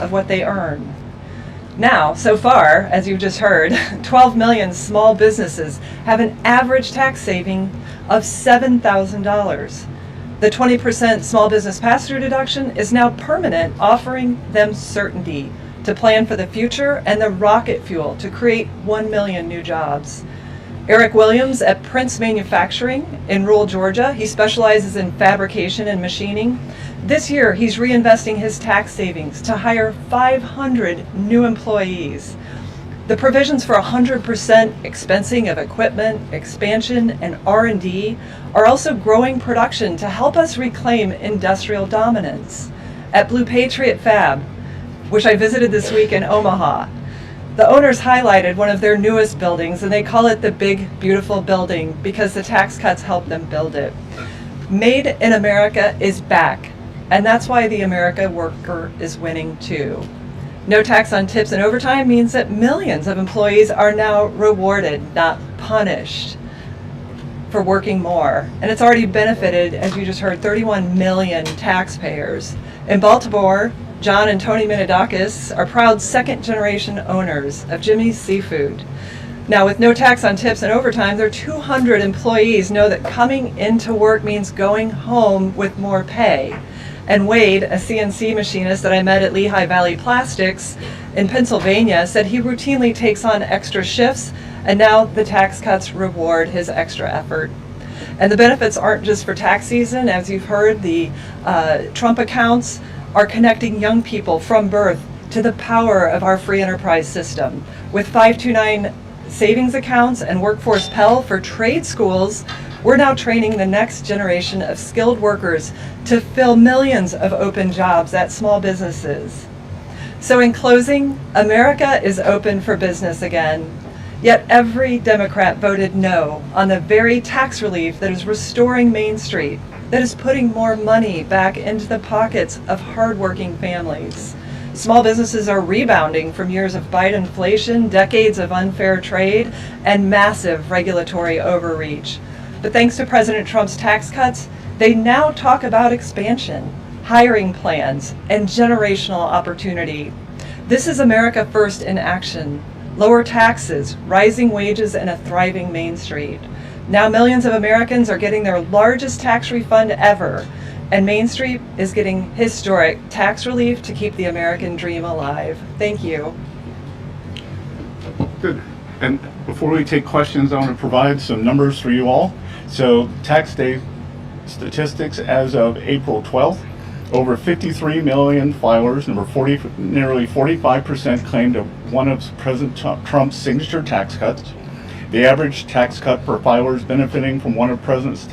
of what they earn. Now, so far, as you've just heard, 12 million small businesses have an average tax saving of $7,000. The 20% small business pass-through deduction is now permanent, offering them certainty to plan for the future and the rocket fuel to create 1 million new jobs. Eric Williams at Prince Manufacturing in rural Georgia, he specializes in fabrication and machining. This year, he's reinvesting his tax savings to hire 500 new employees. The provisions for 100% expensing of equipment, expansion, and R&D are also growing production to help us reclaim industrial dominance. At Blue Patriot Fab, which I visited this week in Omaha, the owners highlighted one of their newest buildings, and they call it the Big Beautiful Building because the tax cuts helped them build it. Made in America is back, and that's why the America worker is winning too. No tax on tips and overtime means that millions of employees are now rewarded, not punished, for working more. And it's already benefited, as you just heard, 31 million taxpayers. In Baltimore, John and Tony Minidakis are proud second-generation owners of Jimmy's Seafood. Now, with no tax on tips and overtime, their 200 employees know that coming into work means going home with more pay. And Wade, a CNC machinist that I met at Lehigh Valley Plastics in Pennsylvania, said he routinely takes on extra shifts, and now the tax cuts reward his extra effort. And the benefits aren't just for tax season. As you've heard, the Trump accounts are connecting young people from birth to the power of our free enterprise system. With 529 savings accounts and Workforce Pell for trade schools, we're now training the next generation of skilled workers to fill millions of open jobs at small businesses. So in closing, America is open for business again. Yet every Democrat voted no on the very tax relief that is restoring Main Street, that is putting more money back into the pockets of hardworking families. Small businesses are rebounding from years of Biden inflation, decades of unfair trade, and massive regulatory overreach. But thanks to President Trump's tax cuts, they now talk about expansion, hiring plans, and generational opportunity. This is America First in action. Lower taxes, rising wages, and a thriving Main Street. Now millions of Americans are getting their largest tax refund ever, and Main Street is getting historic tax relief to keep the American dream alive. Thank you. Good. And before we take questions, I want to provide some numbers for you all. So tax day statistics as of April 12th, over 53 million filers, nearly 45% claimed one of President Trump's signature tax cuts. The average tax cut per filer is benefiting from one of President's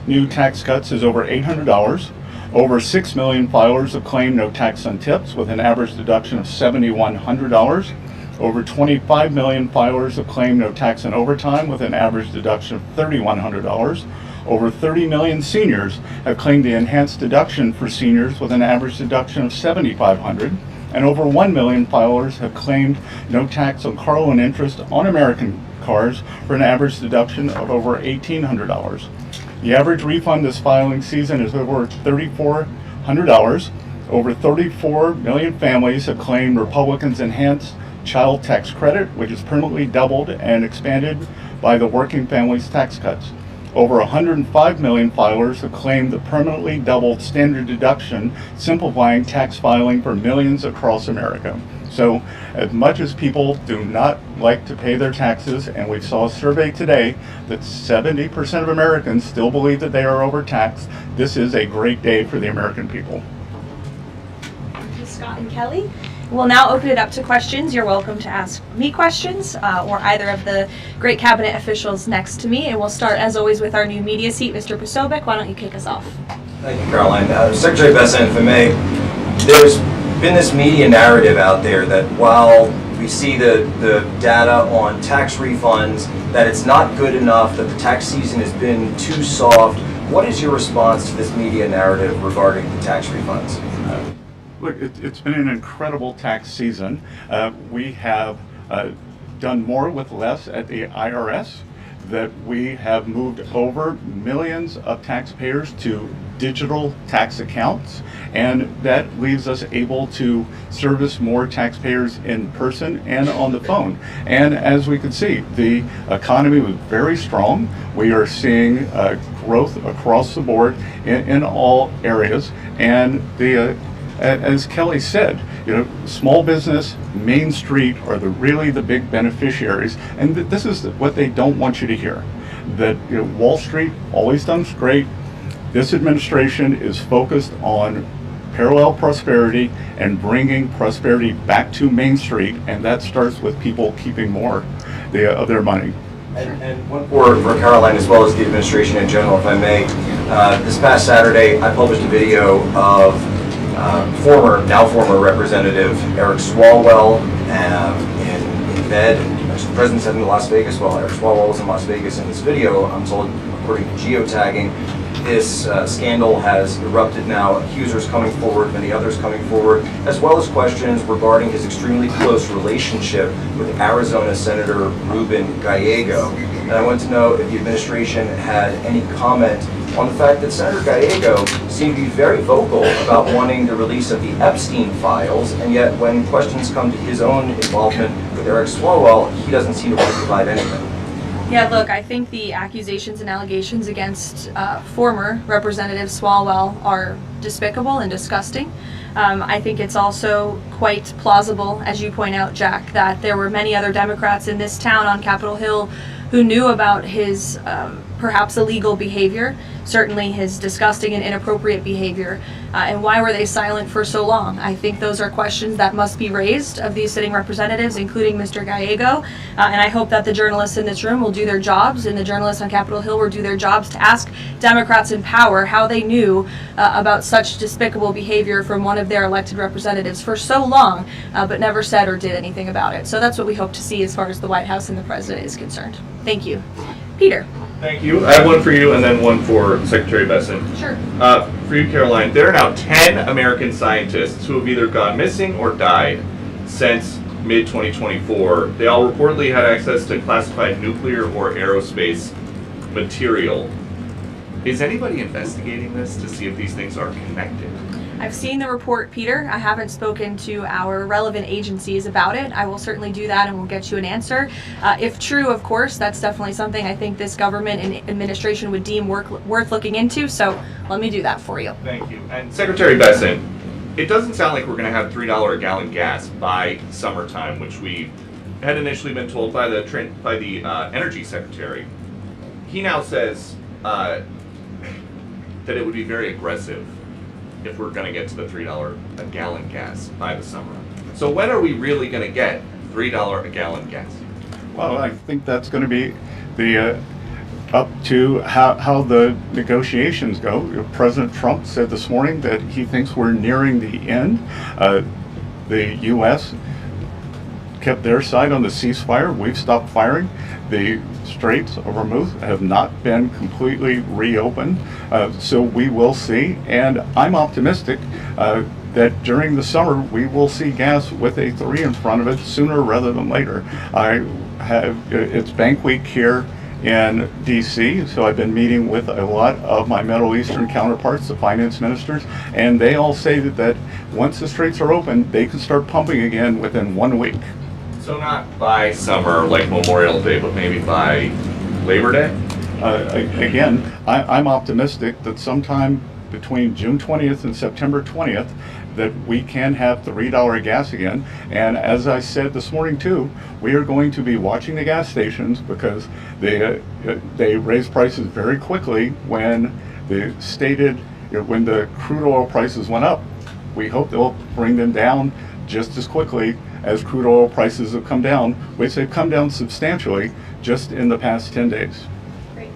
new tax cuts is over $800. Over 6 million filers have claimed no tax on tips with an average deduction of $7,100. Over 25 million filers have claimed no tax on overtime with an average deduction of $3,100. Over 30 million seniors have claimed the enhanced deduction for seniors with an average deduction of $7,500. And over 1 million filers have claimed no tax on car loan interest on American cars for an average deduction of over $1,800. The average refund this filing season is over $3,400. Over 34 million families have claimed Republicans' enhanced child tax credit, which is permanently doubled and expanded by the working families tax cuts. Over 105 million filers have claimed the permanently doubled standard deduction, simplifying tax filing for millions across America. So as much as people do not like to pay their taxes, and we saw a survey today that 70% of Americans still believe that they are overtaxed, this is a great day for the American people. Thank you, Scott and Kelly. We'll now open it up to questions. You're welcome to ask me questions or either of the great cabinet officials next to me. And we'll start, as always, with our new media seat, Mr. Posobiec. Why don't you kick us off? Thank you, Caroline. Secretary Bessent, if I may, there's been this media narrative out there that while we see the data on tax refunds, that it's not good enough, that the tax season has been too soft. What is your response to this media narrative regarding the tax refunds? Look, it's been an incredible tax season. We have done more with less at the IRS, that we have moved over millions of taxpayers to digital tax accounts, and that leaves us able to service more taxpayers in person and on the phone. And as we can see, the economy was very strong. We are seeing growth across the board in all areas, and as Kelly said, small business, Main Street are really the big beneficiaries, and this is what they don't want you to hear. That Wall Street always done great. This administration is focused on parallel prosperity and bringing prosperity back to Main Street, and that starts with people keeping more of their money. And one for Karoline as well as the administration in general, if I may. This past Saturday, I published a video of now former Representative Eric Swalwell in bed. The president said in Las Vegas. Well, Eric Swalwell was in Las Vegas in this video. I'm told, according to geotagging, this scandal has erupted now. Accusers coming forward, many others coming forward, as well as questions regarding his extremely close relationship with Arizona Senator Ruben Gallego. And I want to know if the administration had any comment on the fact that Senator Gallego seemed to be very vocal about wanting the release of the Epstein files, and yet when questions come to his own involvement with Eric Swalwell, he doesn't seem to want to provide anything. Yeah, look, I think the accusations and allegations against former Representative Swalwell are despicable and disgusting. I think it's also quite plausible, as you point out, Jack, that there were many other Democrats in this town on Capitol Hill who knew about his perhaps illegal behavior, certainly his disgusting and inappropriate behavior, and why were they silent for so long? I think those are questions that must be raised of these sitting representatives, including Mr. Gallego, and I hope that the journalists in this room will do their jobs, and the journalists on Capitol Hill will do their jobs to ask Democrats in power how they knew about such despicable behavior from one of their elected representatives for so long, but never said or did anything about it. So that's what we hope to see as far as the White House and the President is concerned. Thank you. Peter. Thank you. I have one for you and then one for Secretary Besson. Sure. For you, Karoline, there are now 10 American scientists who have either gone missing or died since mid-2024. They all reportedly had access to classified nuclear or aerospace material. Is anybody investigating this to see if these things are connected? I've seen the report, Peter. I haven't spoken to our relevant agencies about it. I will certainly do that and we'll get you an answer. If true, of course, that's definitely something I think this government and administration would deem worth looking into, so let me do that for you. Thank you. And Secretary Besson, it doesn't sound like we're going to have $3 a gallon gas by summertime, which we had initially been told by the Energy Secretary. He now says that it would be very aggressive if we're going to get to the $3 a gallon gas by the summer. So when are we really going to get $3 a gallon gas? Well, I think that's going to be the up to how the negotiations go. President Trump said this morning that he thinks we're nearing the end. The U.S. kept their side on the ceasefire. We've stopped firing. The Straits of Hormuz have not been completely reopened, so we will see. And I'm optimistic that during the summer we will see gas with a 3 in front of it sooner rather than later. It's Bank Week here in DC, so I've been meeting with a lot of my Middle Eastern counterparts, the finance ministers, and they all say that once the straits are open, they can start pumping again within 1 week. So not by summer, like Memorial Day, but maybe by Labor Day? Again, I'm optimistic that sometime between June 20th and September 20th that we can have $3 gas again. And as I said this morning too, we are going to be watching the gas stations because they raise prices very quickly when when the crude oil prices went up. We hope they'll bring them down just as quickly as crude oil prices have come down, which they've come down substantially just in the past 10 days. Great.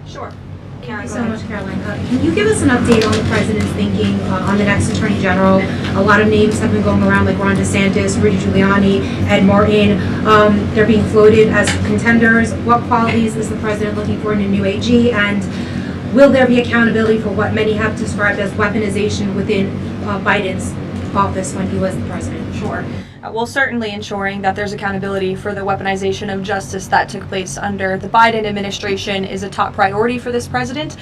Sure. Thank you so much, Karoline. Can you give us an update on the president's thinking on the next attorney general? A lot of names have been going around, like Ron DeSantis, Rudy Giuliani, Ed Martin. They're being floated as contenders. What qualities is the president looking for in a new AG? And will there be accountability for what many have described as weaponization within Biden's office when he was the president? Sure. Well, certainly ensuring that there's accountability for the weaponization of justice that took place under the Biden administration is a top priority for this president.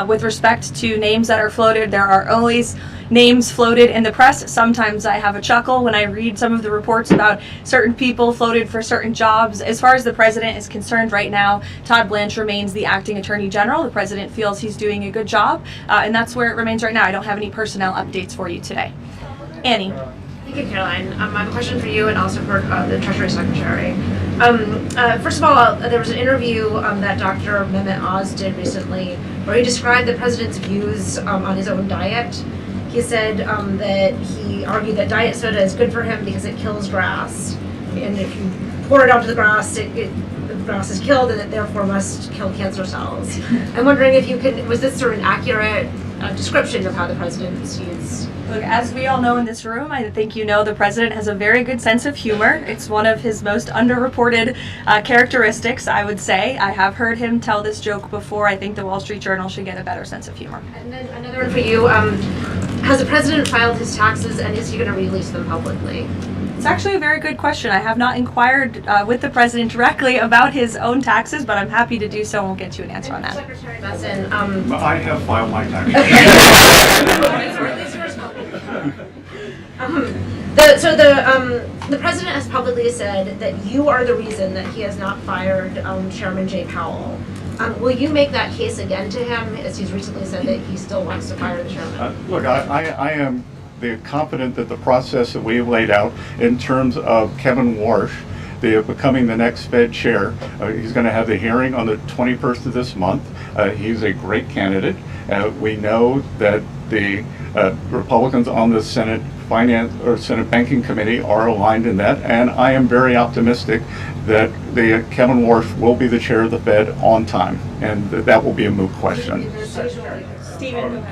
With respect to names that are floated, there are always names floated in the press. Sometimes I have a chuckle when I read some of the reports about certain people floated for certain jobs. As far as the president is concerned right now, Todd Blanche remains the acting attorney general. The president feels he's doing a good job, and that's where it remains right now. I don't have any personnel updates for you today. Annie. Thank you, Caroline. I have a question for you and also for the Treasury Secretary. First of all, there was an interview that Dr. Mehmet Oz did recently where he described the president's views on his own diet. He said that he argued that diet soda is good for him because it kills grass. And if you pour it onto the grass, the grass is killed and it therefore must kill cancer cells. I'm wondering if you could, was this sort of an accurate description of how the president sees? Look, as we all know in this room, I think you know the president has a very good sense of humor. It's one of his most underreported characteristics, I would say. I have heard him tell this joke before. I think the Wall Street Journal should get a better sense of humor. And then another one for you. Has the president filed his taxes and is he going to release them publicly? It's actually a very good question. I have not inquired with the president directly about his own taxes, but I'm happy to do so and we'll get you an answer on that. Secretary Besson, I have filed my taxes. The president has publicly said that you are the reason that he has not fired Chairman Jay Powell. Will you make that case again to him, as he's recently said that he still wants to fire the chairman? Look, I am confident that the process that we have laid out in terms of Kevin Warsh becoming the next Fed chair, he's going to have the hearing on the 21st of this month. He's a great candidate. We know that the Republicans on the Senate Senate Banking Committee are aligned in that, and I am very optimistic that the Kevin Warsh will be the chair of the Fed on time, and that will be a moot question. Stephen.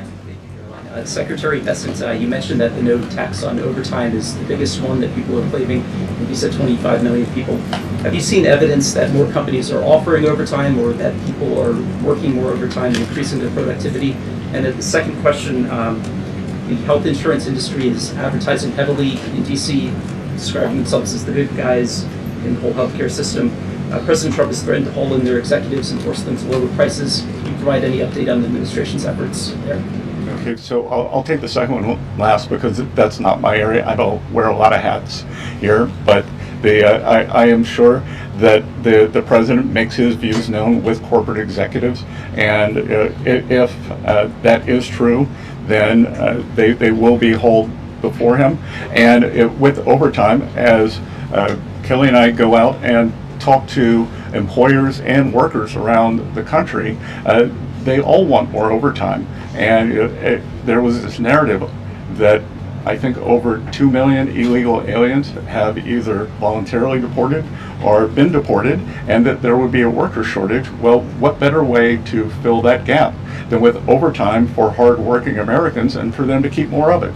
Secretary Besson, you mentioned that the no tax on overtime is the biggest one that people are claiming. You said 25 million people. Have you seen evidence that more companies are offering overtime or that people are working more overtime and increasing their productivity? And the second question, the health insurance industry is advertising heavily in DC, describing themselves as the good guys in the whole healthcare system. President Trump has threatened to haul in their executives and force them to lower prices. Can you provide any update on the administration's efforts there? Okay, so I'll take the second one last because that's not my area. I don't wear a lot of hats here, but I am sure that the president makes his views known with corporate executives, and if that is true, then they will be hauled before him. And with overtime, as Kelly and I go out and talk to employers and workers around the country, they all want more overtime. And there was this narrative that I think over 2 million illegal aliens have either voluntarily deported or been deported, and that there would be a worker shortage. Well, what better way to fill that gap than with overtime for hard-working Americans and for them to keep more of it?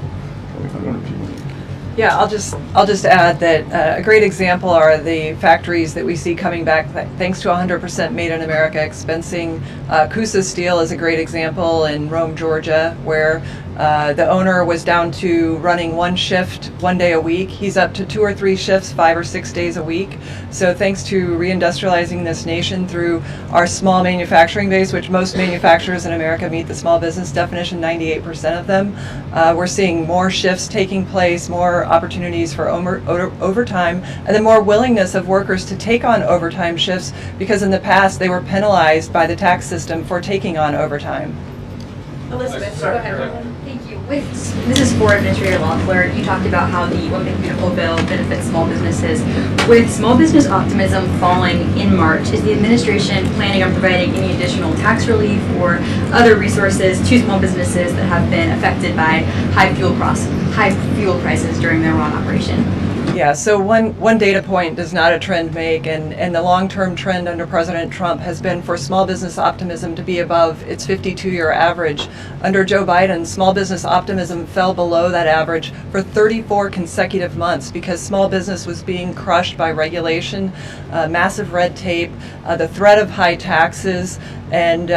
Yeah, I'll just add that a great example are the factories that we see coming back thanks to 100% Made in America expensing. Coosa Steel is a great example in Rome, Georgia, where the owner was down to running one shift 1 day a week. He's up to 2 or 3 shifts 5 or 6 days a week. So thanks to reindustrializing this nation through our small manufacturing base, which most manufacturers in America meet the small business definition, 98% of them, we're seeing more shifts taking place, more opportunities for overtime, and then more willingness of workers to take on overtime shifts, because in the past they were penalized by the tax system for taking on overtime. Elizabeth, go ahead. Thank you. This is for Administrator Loeffler. You talked about how the One Big Beautiful Bill benefits small businesses. With small business optimism falling in March, is the administration planning on providing any additional tax relief or other resources to small businesses that have been affected by high fuel prices during their run operation? Yeah, so one data point does not a trend make, and the long-term trend under President Trump has been for small business optimism to be above its 52-year average. Under Joe Biden, small business optimism fell below that average for 34 consecutive months because small business was being crushed by regulation, massive red tape, the threat of high taxes, and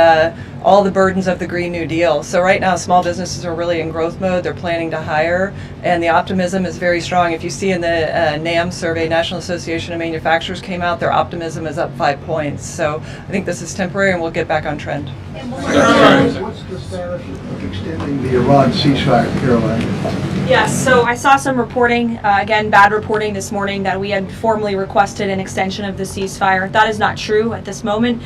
all the burdens of the Green New Deal. So right now, small businesses are really in growth mode. They're planning to hire, and the optimism is very strong. If you see in the NAM survey, National Association of Manufacturers came out, their optimism is up 5 points. So I think this is temporary, and we'll get back on trend. What's the status of extending the Iran ceasefire, Karoline? Yes, so I saw some reporting, again, bad reporting this morning, that we had formally requested an extension of the ceasefire. That is not true at this moment.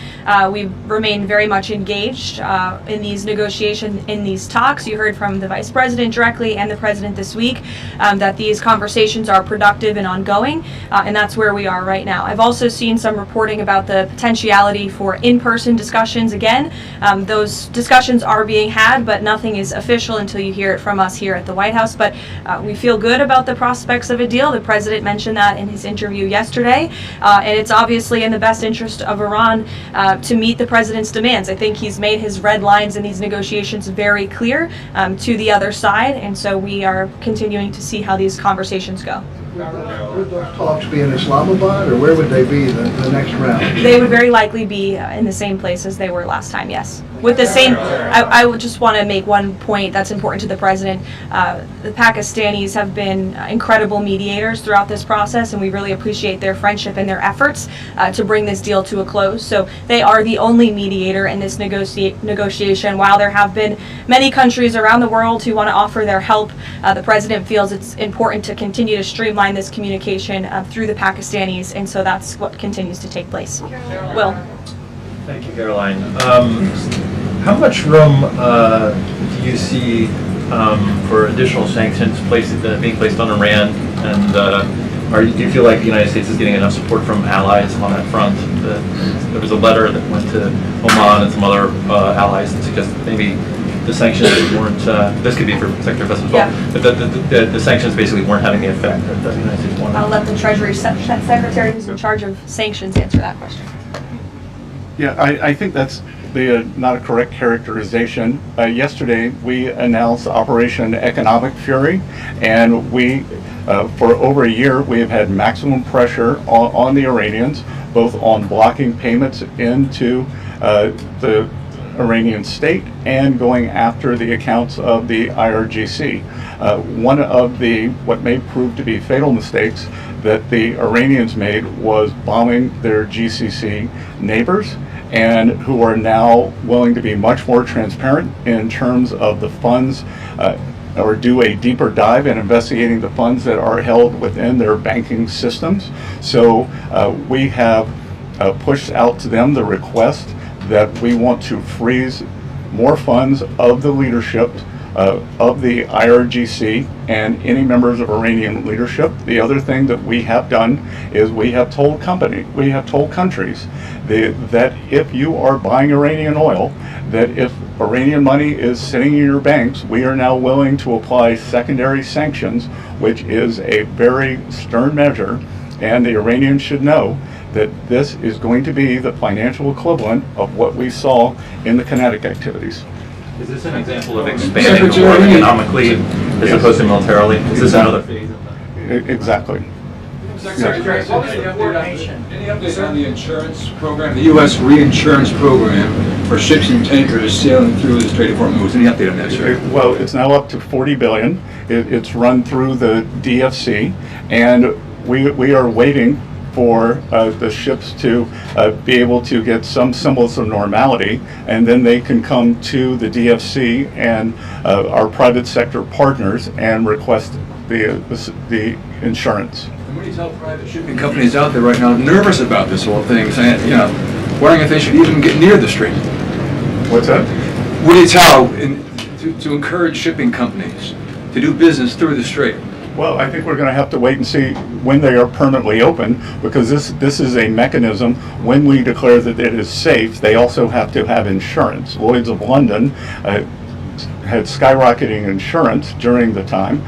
We remain very much engaged in these negotiations, in these talks. You heard from the Vice President directly and the President this week that these conversations are productive and ongoing, and that's where we are right now. I've also seen some reporting about the potentiality for in-person discussions again. Those discussions are being had, but nothing is official until you hear it from us here at the White House. But we feel good about the prospects of a deal. The President mentioned that in his interview yesterday, and it's obviously in the best interest of Iran to meet the President's demands. I think he's made his red lines in these negotiations very clear to the other side, and so we are continuing to see how these conversations go. Would those talks be in Islamabad, or where would they be the next round? They would very likely be in the same place as they were last time, yes. With the same, I would just want to make one point that's important to the President. The Pakistanis have been incredible mediators throughout this process, and we really appreciate their friendship and their efforts to bring this deal to a close. So they are the only mediator in this negotiation. While there have been many countries around the world who want to offer their help, the President feels it's important to continue to streamline this communication through the Pakistanis, and so that's what continues to take place. Will. Thank you, Caroline. How much room do you see for additional sanctions being placed on Iran? And do you feel like the United States is getting enough support from allies on that front? There was a letter that went to Oman and some other allies that suggested maybe the sanctions weren't, this could be for Secretary Best as well, but the sanctions basically weren't having the effect that the United States wanted. I'll let the Treasury Secretary, who's in charge of sanctions, answer that question. Yeah, I think that's not a correct characterization. Yesterday, we announced Operation Economic Fury, and we, for over a year, we have had maximum pressure on the Iranians, both on blocking payments into the Iranian state and going after the accounts of the IRGC. One of what may prove to be fatal mistakes that the Iranians made was bombing their GCC neighbors, and who are now willing to be much more transparent in terms of the funds, or do a deeper dive in investigating the funds that are held within their banking systems. So we have pushed out to them the request that we want to freeze more funds of the leadership of the IRGC and any members of Iranian leadership. The other thing that we have done is we have told countries that if you are buying Iranian oil, that if Iranian money is sitting in your banks, we are now willing to apply secondary sanctions, which is a very stern measure, and the Iranians should know that this is going to be the financial equivalent of what we saw in the kinetic activities. Is this an example of expanding the war economically as opposed to militarily? Is this another phase of that? Exactly. Secretary, what was the coordination? Any update on the insurance program, the U.S. reinsurance program for ships and tankers sailing through the Strait of Hormuz? Any update on that, sir? Well, it's now up to $40 billion. It's run through the DFC, and we are waiting for the ships to be able to get some semblance of normality, and then they can come to the DFC and our private sector partners and request the insurance. And what do you tell private shipping companies out there right now nervous about this whole thing, saying, wondering if they should even get near the strait? What's that? What do you tell to encourage shipping companies to do business through the strait? Well, I think we're going to have to wait and see when they are permanently open, because this is a mechanism. When we declare that it is safe, they also have to have insurance. Lloyd's of London had skyrocketing insurance during the time.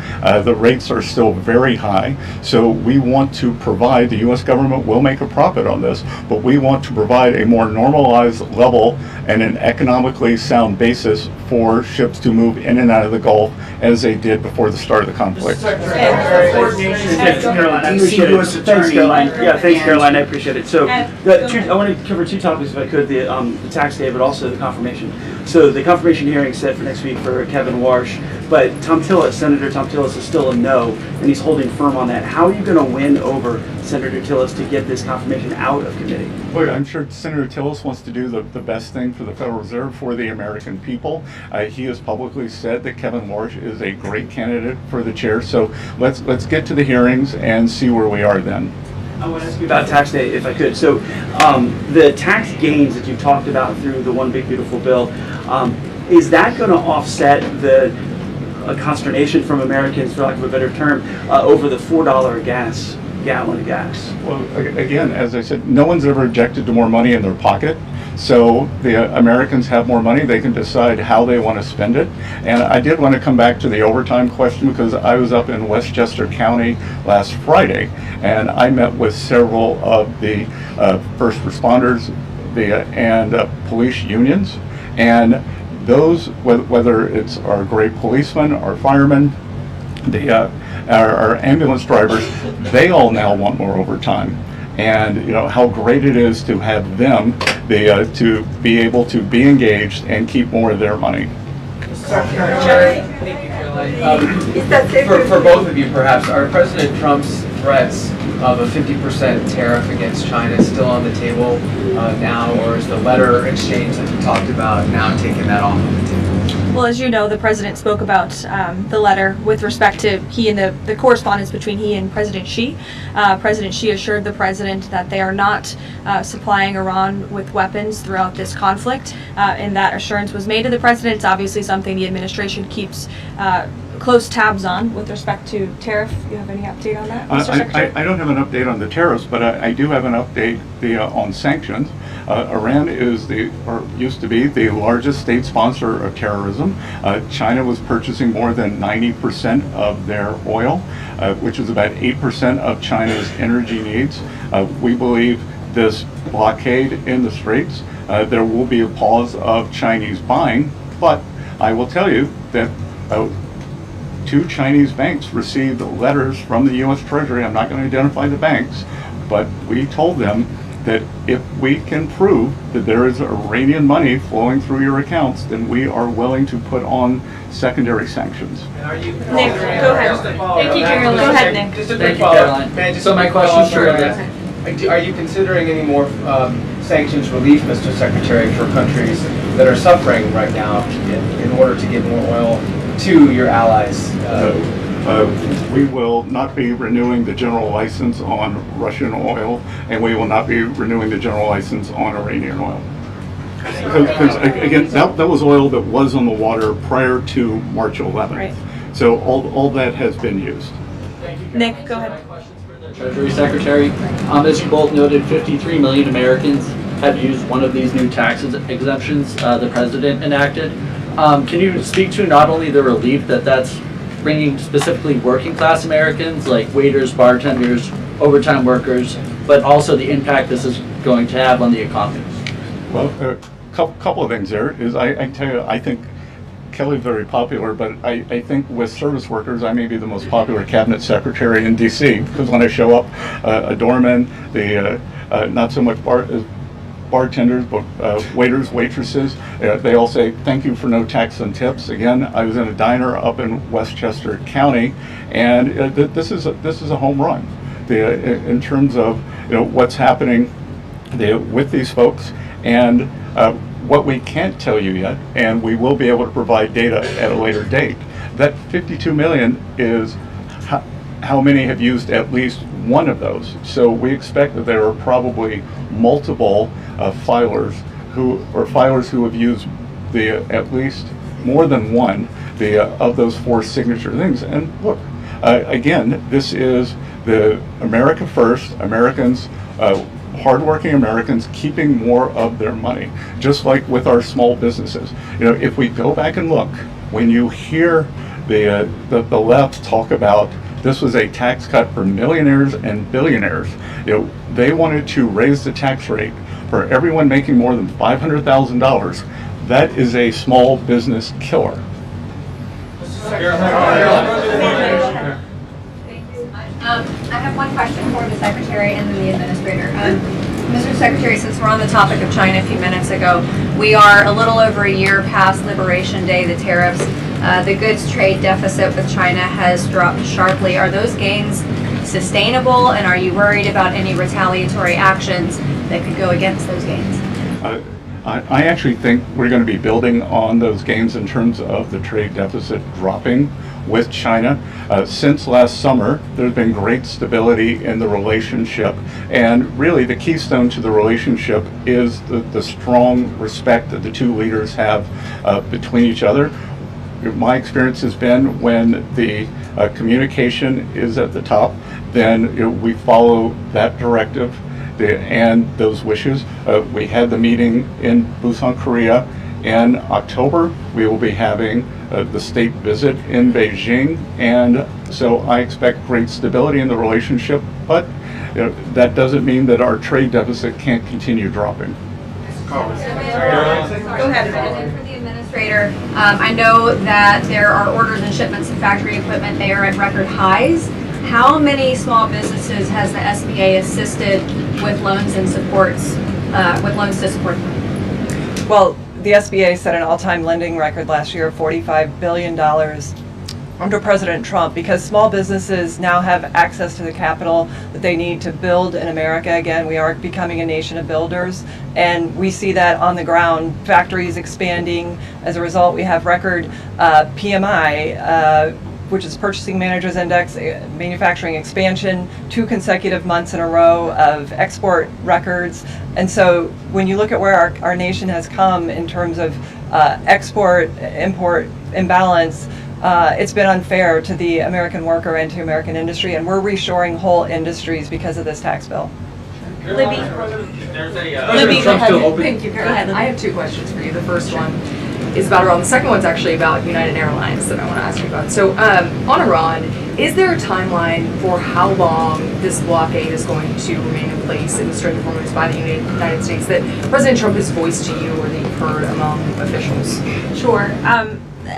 The rates are still very high. So we want to provide, the U.S. government will make a profit on this, but we want to provide a more normalized level and an economically sound basis for ships to move in and out of the Gulf as they did before the start of the conflict. Thanks, Caroline. I appreciate it. Thanks, Caroline. Yeah, thanks, Caroline. I appreciate it. So, I want to cover two topics, if I could: the tax day, but also the confirmation. So, the confirmation hearing set for next week for Kevin Warsh, but Senator Tom Tillis is still a no, and he's holding firm on that. How are you going to win over Senator Tillis to get this confirmation out of committee? Well, I'm sure Senator Tillis wants to do the best thing for the Federal Reserve, for the American people. He has publicly said that Kevin Warsh is a great candidate for the chair. So let's get to the hearings and see where we are then. I want to ask you about tax day, if I could. So the tax gains that you talked about through the One Big Beautiful Bill, is that going to offset the consternation from Americans, for lack of a better term, over the $4 gallon of gas? Well, again, as I said, no one's ever objected to more money in their pocket. So the Americans have more money, they can decide how they want to spend it. And I did want to come back to the overtime question, because I was up in Westchester County last Friday, and I met with several of the first responders and police unions. And those, whether it's our great policemen, our firemen, our ambulance drivers, they all now want more overtime. And how great it is to have them to be able to be engaged and keep more of their money. Thank you, Caroline. For both of you, perhaps, are President Trump's threats of a 50% tariff against China still on the table now, or is the letter exchange that you talked about now taking that off of the table? Well, as you know, the president spoke about the letter with respect to he and the correspondence between he and President Xi. President Xi assured the president that they are not supplying Iran with weapons throughout this conflict, and that assurance was made to the president. It's obviously something the administration keeps close tabs on with respect to tariff. You have any update on that, Mr. Secretary? I don't have an update on the tariffs, but I do have an update on sanctions. Iran is used to be the largest state sponsor of terrorism. China was purchasing more than 90% of their oil, which is about 8% of China's energy needs. We believe this blockade in the Straits, there will be a pause of Chinese buying, but I will tell you that 2 Chinese banks received letters from the U.S. Treasury. I'm not going to identify the banks, but we told them that if we can prove that there is Iranian money flowing through your accounts, then we are willing to put on secondary sanctions. Nick, go ahead. Thank you, Caroline. Go ahead, Nick. Just a quick follow-up. So my question is, are you considering any more sanctions relief, Mr. Secretary, for countries that are suffering right now in order to get more oil to your allies? We will not be renewing the general license on Russian oil, and we will not be renewing the general license on Iranian oil. Because again, that was oil that was on the water prior to March 11th. Right. So all that has been used. Nick, go ahead. Treasury Secretary, as you both noted, 53 million Americans have used one of these new tax exemptions the president enacted. Can you speak to not only the relief that's bringing specifically working class Americans like waiters, bartenders, overtime workers, but also the impact this is going to have on the economy? Well, a couple of things there is I tell you, I think Kelly's very popular, but I think with service workers, I may be the most popular cabinet secretary in D.C. because when I show up, a doorman, not so much bartenders, but waiters, waitresses, they all say thank you for no tax on tips. Again, I was in a diner up in Westchester County, and this is a home run. In terms of what's happening with these folks, and what we can't tell you yet, and we will be able to provide data at a later date. That 52 million is how many have used at least one of those. So we expect that there are probably multiple filers who have used at least more than one of those 4 signature things. And look, again, this is the America First, Americans, hardworking Americans keeping more of their money, just like with our small businesses. If we go back and look when you hear the left talk about this was a tax cut for millionaires and billionaires, they wanted to raise the tax rate for everyone making more than $500,000. That is a small business killer. I have one question for the Secretary and then the Administrator. Mr. Secretary, since we're on the topic of China a few minutes ago, we are a little over a year past Liberation Day, the tariffs. The goods trade deficit with China has dropped sharply. Are those gains sustainable, and are you worried about any retaliatory actions that could go against those gains? I actually think we're going to be building on those gains in terms of the trade deficit dropping with China. Since last summer, there's been great stability in the relationship, and really the keystone to the relationship is the strong respect that the two leaders have between each other. My experience has been when the communication is at the top, then we follow that directive and those wishes. We had the meeting in Busan, Korea. In October, we will be having the state visit in Beijing, and so I expect great stability in the relationship, but that doesn't mean that our trade deficit can't continue dropping. Go ahead. For the Administrator, I know that there are orders and shipments of factory equipment. They are at record highs. How many small businesses has the SBA assisted with loans and supports, with loans to support them? Well, the SBA set an all-time lending record last year of $45 billion under President Trump, because small businesses now have access to the capital that they need to build in America. Again, we are becoming a nation of builders, and we see that on the ground. Factories expanding. As a result, we have record PMI, which is Purchasing Managers Index, manufacturing expansion, 2 consecutive months in a row of export records. And so when you look at where our nation has come in terms of export-import imbalance, it's been unfair to the American worker and to American industry, and we're reshoring whole industries because of this tax bill. Libby. Libby, go ahead. Thank you, Caroline. I have 2 questions for you. The first one is about Iran. The second one's actually about United Airlines that I want to ask you about. So on Iran, is there a timeline for how long this blockade is going to remain in place in the Strait of Hormuz by the United States that President Trump has voiced to you or that you've heard among officials? Sure.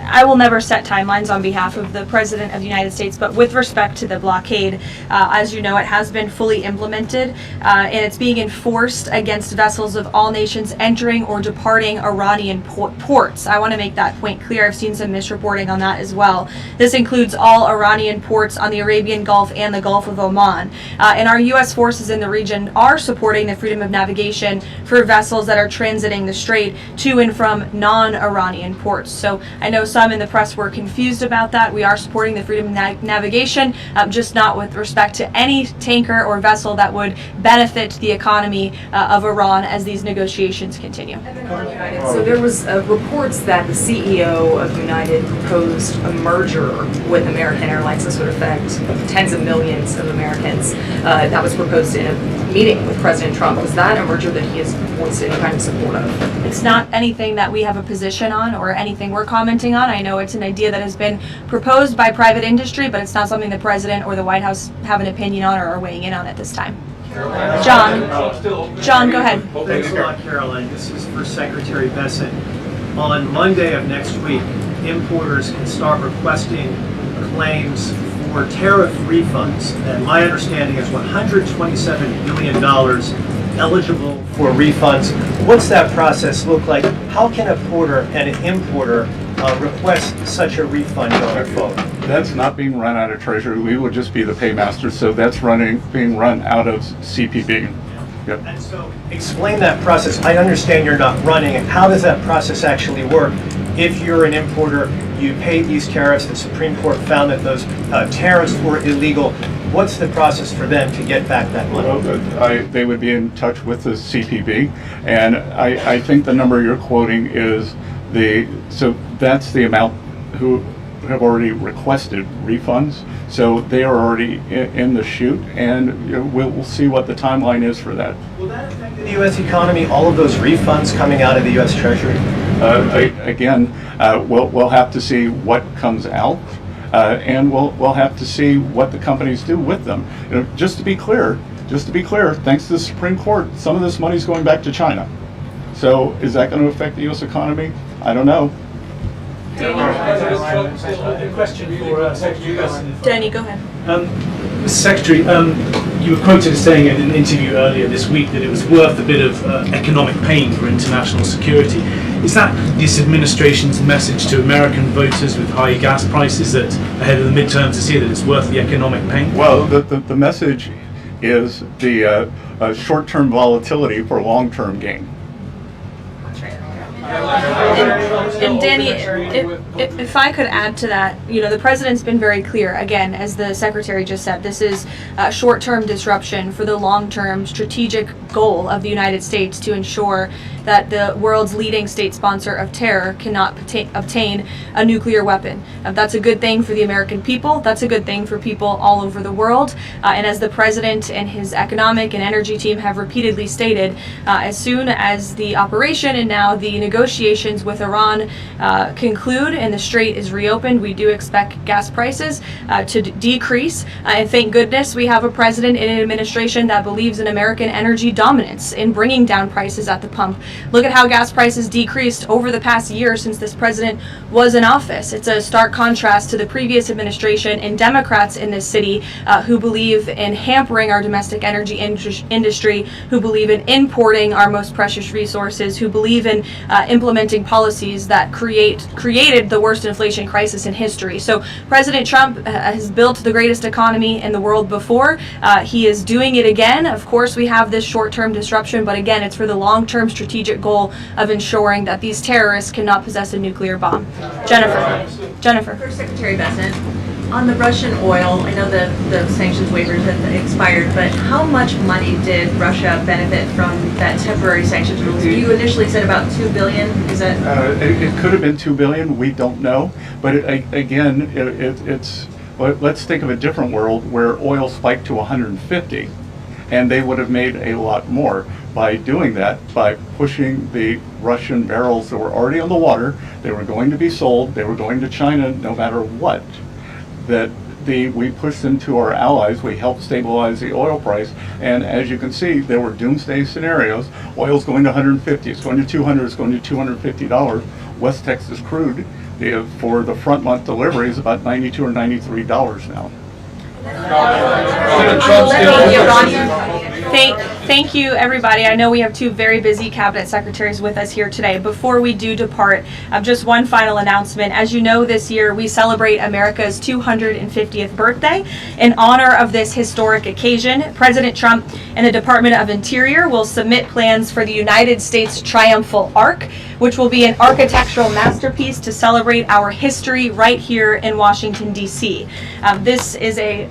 I will never set timelines on behalf of the President of the United States, but with respect to the blockade, as you know, it has been fully implemented, and it's being enforced against vessels of all nations entering or departing Iranian ports. I want to make that point clear. I've seen some misreporting on that as well. This includes all Iranian ports on the Arabian Gulf and the Gulf of Oman. And our U.S. forces in the region are supporting the freedom of navigation for vessels that are transiting the strait to and from non-Iranian ports. So I know some in the press were confused about that. We are supporting the freedom of navigation, just not with respect to any tanker or vessel that would benefit the economy of Iran as these negotiations continue. So there was reports that the CEO of United proposed a merger with American Airlines that would affect tens of millions of Americans. That was proposed in a meeting with President Trump. Was that a merger that he has voiced any kind of support of? It's not anything that we have a position on or anything we're commenting on. I know it's an idea that has been proposed by private industry, but it's not something the President or the White House have an opinion on or are weighing in on at this time. John, go ahead. Thanks a lot, Caroline. This is for Secretary Bessent. On Monday of next week, importers can start requesting claims for tariff refunds, and my understanding is $127 billion eligible for refunds. What's that process look like? How can a porter and an importer request such a refund going forward? That's not being run out of Treasury. We will just be the paymaster, so that's being run out of CPB. Yep. And so explain that process. I understand you're not running it. How does that process actually work? If you're an importer, you paid these tariffs, the Supreme Court found that those tariffs were illegal. What's the process for them to get back that money? Well, they would be in touch with the CPB, and I think the number you're quoting is so that's the amount who have already requested refunds. So they are already in the chute, and we'll see what the timeline is for that. Will that affect the U.S. economy, all of those refunds coming out of the U.S. Treasury? Again, We'll have to see what comes out, and we'll have to see what the companies do with them. Just to be clear, thanks to the Supreme Court, some of this money is going back to China. So is that going to affect the U.S. economy? I don't know. A question for Secretary Bessent. Danny, go ahead. Mr. Secretary, you were quoted as saying in an interview earlier this week that it was worth a bit of economic pain for international security. Is that this administration's message to American voters with high gas prices that ahead of the midterms this year that it's worth the economic pain? Well, the message is the short-term volatility for long-term gain. And Danny, if I could add to that, the president's been very clear, again, as the secretary just said, this is a short-term disruption for the long-term strategic goal of the United States to ensure that the world's leading state sponsor of terror cannot obtain a nuclear weapon. That's a good thing for the American people. That's a good thing for people all over the world. And as the president and his economic and energy team have repeatedly stated, as soon as the operation and now the negotiations with Iran conclude and the strait is reopened, we do expect gas prices to decrease. And thank goodness we have a president and an administration that believes in American energy dominance in bringing down prices at the pump. Look at how gas prices decreased over the past year since this president was in office. It's a stark contrast to the previous administration and Democrats in this city who believe in hampering our domestic energy industry, who believe in importing our most precious resources, who believe in implementing policies that created the worst inflation crisis in history. So President Trump has built the greatest economy in the world before. He is doing it again. Of course, we have this short-term disruption, but again, it's for the long-term strategic goal of ensuring that these terrorists cannot possess a nuclear bomb. Jennifer. First, Secretary Bessent, on the Russian oil, I know the sanctions waivers have expired, but how much money did Russia benefit from that temporary sanctions rules? You initially said about $2 billion. Is that? It could have been $2 billion. We don't know. But it's. Let's think of a different world where oil spiked to 150, and they would have made a lot more by doing that, by pushing the Russian barrels that were already on the water. They were going to be sold. They were going to China no matter what. We pushed them to our allies. We helped stabilize the oil price. And as you can see, there were doomsday scenarios. Oil's going to 150. It's going to 200. It's going to $250. West Texas crude for the front month delivery is about $92 or $93 now. Thank you, everybody. I know we have two very busy cabinet secretaries with us here today. Before we do depart, just one final announcement. As you know, this year we celebrate America's 250th birthday. In honor of this historic occasion, President Trump and the Department of Interior will submit plans for the United States Triumphal Arch, which will be an architectural masterpiece to celebrate our history right here in Washington, D.C. This is a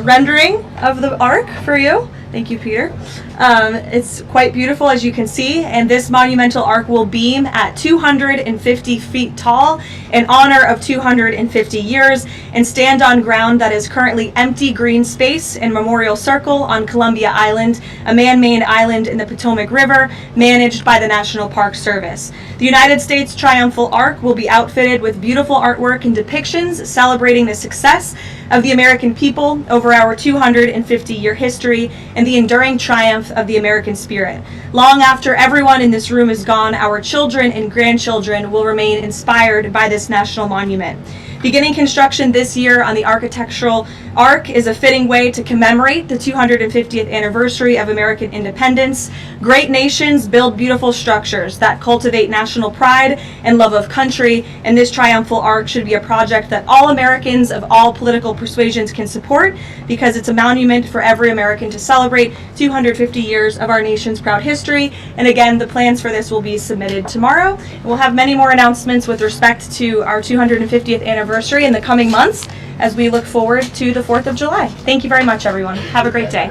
rendering of the arch for you. Thank you, Peter. It's quite beautiful, as you can see, and this monumental arch will beam at 250 feet tall in honor of 250 years and stand on ground that is currently empty green space in Memorial Circle on Columbia Island, a man-made island in the Potomac River managed by the National Park Service. The United States Triumphal Arch will be outfitted with beautiful artwork and depictions celebrating the success of the American people over our 250-year history and the enduring triumph of the American spirit. Long after everyone in this room is gone, our children and grandchildren will remain inspired by this national monument. Beginning construction this year on the architectural arch is a fitting way to commemorate the 250th anniversary of American independence. Great nations build beautiful structures that cultivate national pride and love of country, and this triumphal arch should be a project that all Americans of all political persuasions can support because it's a monument for every American to celebrate 250 years of our nation's proud history. And again, the plans for this will be submitted tomorrow. We'll have many more announcements with respect to our 250th anniversary in the coming months as we look forward to the 4th of July. Thank you very much, everyone. Have a great day.